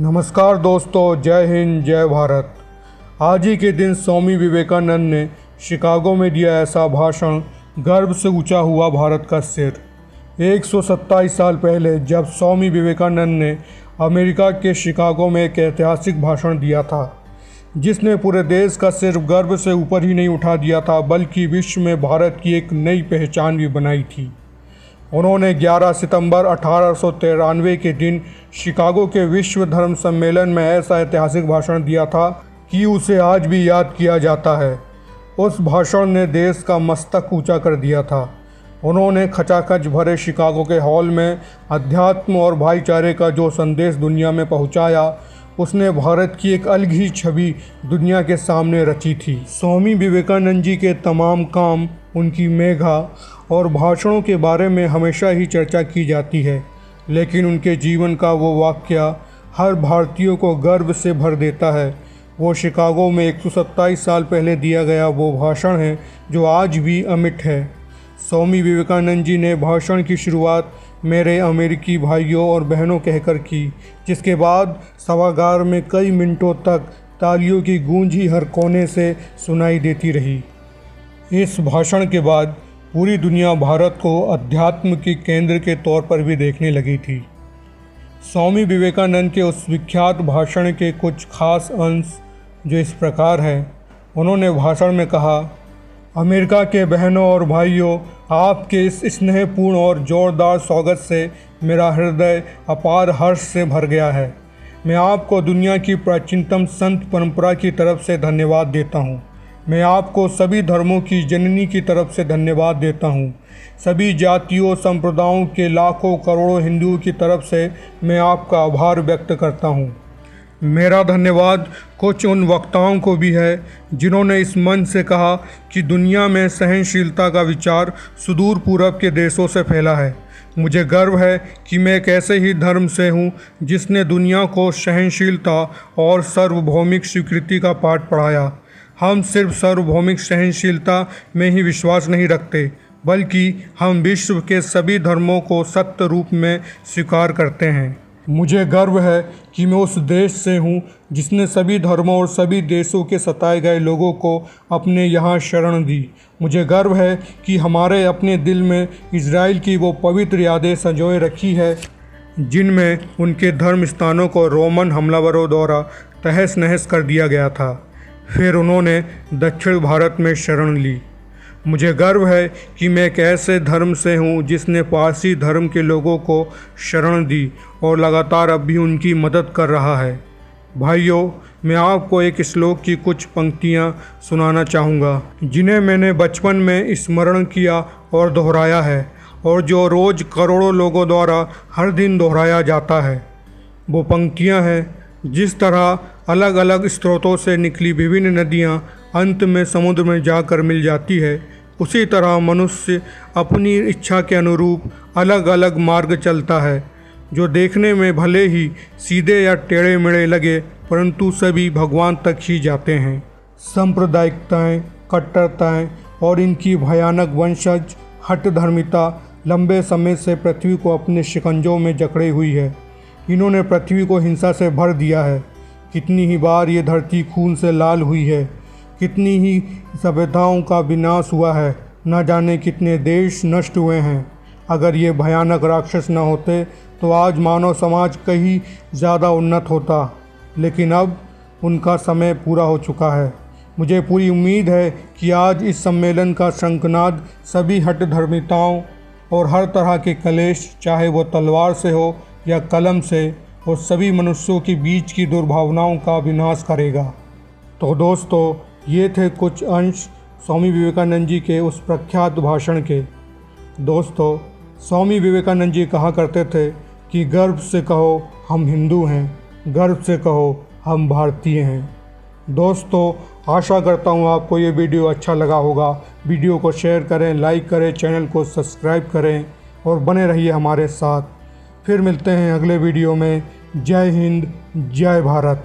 नमस्कार दोस्तों, जय हिंद जय भारत। आज ही के दिन स्वामी विवेकानंद ने शिकागो में दिया ऐसा भाषण, गर्व से ऊंचा हुआ भारत का सिर। 127 साल पहले जब स्वामी विवेकानंद ने अमेरिका के शिकागो में एक ऐतिहासिक भाषण दिया था, जिसने पूरे देश का सिर्फ गर्व से ऊपर ही नहीं उठा दिया था, बल्कि विश्व में भारत की एक नई पहचान भी बनाई थी। उन्होंने 11 सितंबर 1893 के दिन शिकागो के विश्व धर्म सम्मेलन में ऐसा ऐतिहासिक भाषण दिया था कि उसे आज भी याद किया जाता है। उस भाषण ने देश का मस्तक ऊंचा कर दिया था। उन्होंने खचाखच भरे शिकागो के हॉल में अध्यात्म और भाईचारे का जो संदेश दुनिया में पहुंचाया, उसने भारत की एक अलग ही छवि दुनिया के सामने रची थी। स्वामी विवेकानंद जी के तमाम काम, उनकी मेघा और भाषणों के बारे में हमेशा ही चर्चा की जाती है, लेकिन उनके जीवन का वो वाक़या हर भारतीय को गर्व से भर देता है। वो शिकागो में 127 साल पहले दिया गया वो भाषण है जो आज भी अमिट है। स्वामी विवेकानंद जी ने भाषण की शुरुआत मेरे अमेरिकी भाइयों और बहनों कहकर की, जिसके बाद सभागार में कई मिनटों तक तालियों की गूंज ही हर कोने से सुनाई देती रही। इस भाषण के बाद पूरी दुनिया भारत को अध्यात्म के केंद्र के तौर पर भी देखने लगी थी। स्वामी विवेकानंद के उस विख्यात भाषण के कुछ खास अंश जो इस प्रकार हैं। उन्होंने भाषण में कहा, अमेरिका के बहनों और भाइयों, आपके इस स्नेहपूर्ण और जोरदार स्वागत से मेरा हृदय अपार हर्ष से भर गया है। मैं आपको दुनिया की प्राचीनतम संत परंपरा की तरफ से धन्यवाद देता हूँ। मैं आपको सभी धर्मों की जननी की तरफ से धन्यवाद देता हूँ। सभी जातियों संप्रदायों के लाखों करोड़ों हिंदुओं की तरफ से मैं आपका आभार व्यक्त करता हूँ। मेरा धन्यवाद कुछ उन वक्ताओं को भी है जिन्होंने इस मंच से कहा कि दुनिया में सहनशीलता का विचार सुदूर पूरब के देशों से फैला है। मुझे गर्व है कि मैं एक ऐसे ही धर्म से हूँ जिसने दुनिया को सहनशीलता और सार्वभौमिक स्वीकृति का पाठ पढ़ाया। हम सिर्फ सार्वभौमिक सहनशीलता में ही विश्वास नहीं रखते, बल्कि हम विश्व के सभी धर्मों को सत्य रूप में स्वीकार करते हैं। मुझे गर्व है कि मैं उस देश से हूँ जिसने सभी धर्मों और सभी देशों के सताए गए लोगों को अपने यहाँ शरण दी। मुझे गर्व है कि हमारे अपने दिल में इजराइल की वो पवित्र यादें संजोए रखी है, जिनमें उनके धर्म स्थानों को रोमन हमलावरों द्वारा तहस नहस कर दिया गया था। फिर उन्होंने दक्षिण भारत में शरण ली। मुझे गर्व है कि मैं एक ऐसे धर्म से हूँ जिसने पारसी धर्म के लोगों को शरण दी और लगातार अब भी उनकी मदद कर रहा है। भाइयों, मैं आपको एक श्लोक की कुछ पंक्तियाँ सुनाना चाहूँगा, जिन्हें मैंने बचपन में स्मरण किया और दोहराया है, और जो रोज़ करोड़ों लोगों द्वारा हर दिन दोहराया जाता है। वो पंक्तियाँ हैं, जिस तरह अलग अलग स्रोतों से निकली विभिन्न नदियाँ अंत में समुद्र में जाकर मिल जाती है, उसी तरह मनुष्य अपनी इच्छा के अनुरूप अलग अलग मार्ग चलता है, जो देखने में भले ही सीधे या टेढ़े मेढ़े लगे, परंतु सभी भगवान तक ही जाते हैं। सांप्रदायिकताएँ, कट्टरताएँ और इनकी भयानक वंशज हठधर्मिता लंबे समय से पृथ्वी को अपने शिकंजों में जकड़े हुई है। इन्होंने पृथ्वी को हिंसा से भर दिया है। कितनी ही बार ये धरती खून से लाल हुई है, कितनी ही सभ्यताओं का विनाश हुआ है, न जाने कितने देश नष्ट हुए हैं। अगर ये भयानक राक्षस न होते तो आज मानव समाज कहीं ज़्यादा उन्नत होता, लेकिन अब उनका समय पूरा हो चुका है। मुझे पूरी उम्मीद है कि आज इस सम्मेलन का शंखनाद सभी हठधर्मिताओं और हर तरह के कलेश, चाहे वो तलवार से हो या कलम से, और सभी मनुष्यों के बीच की दुर्भावनाओं का विनाश करेगा। तो दोस्तों, ये थे कुछ अंश स्वामी विवेकानंद जी के उस प्रख्यात भाषण के। दोस्तों, स्वामी विवेकानंद जी कहा करते थे कि गर्व से कहो हम हिंदू हैं, गर्व से कहो हम भारतीय हैं। दोस्तों, आशा करता हूँ आपको ये वीडियो अच्छा लगा होगा। वीडियो को शेयर करें, लाइक करें, चैनल को सब्सक्राइब करें और बने रहिए हमारे साथ। फिर मिलते हैं अगले वीडियो में। जय हिंद जय भारत।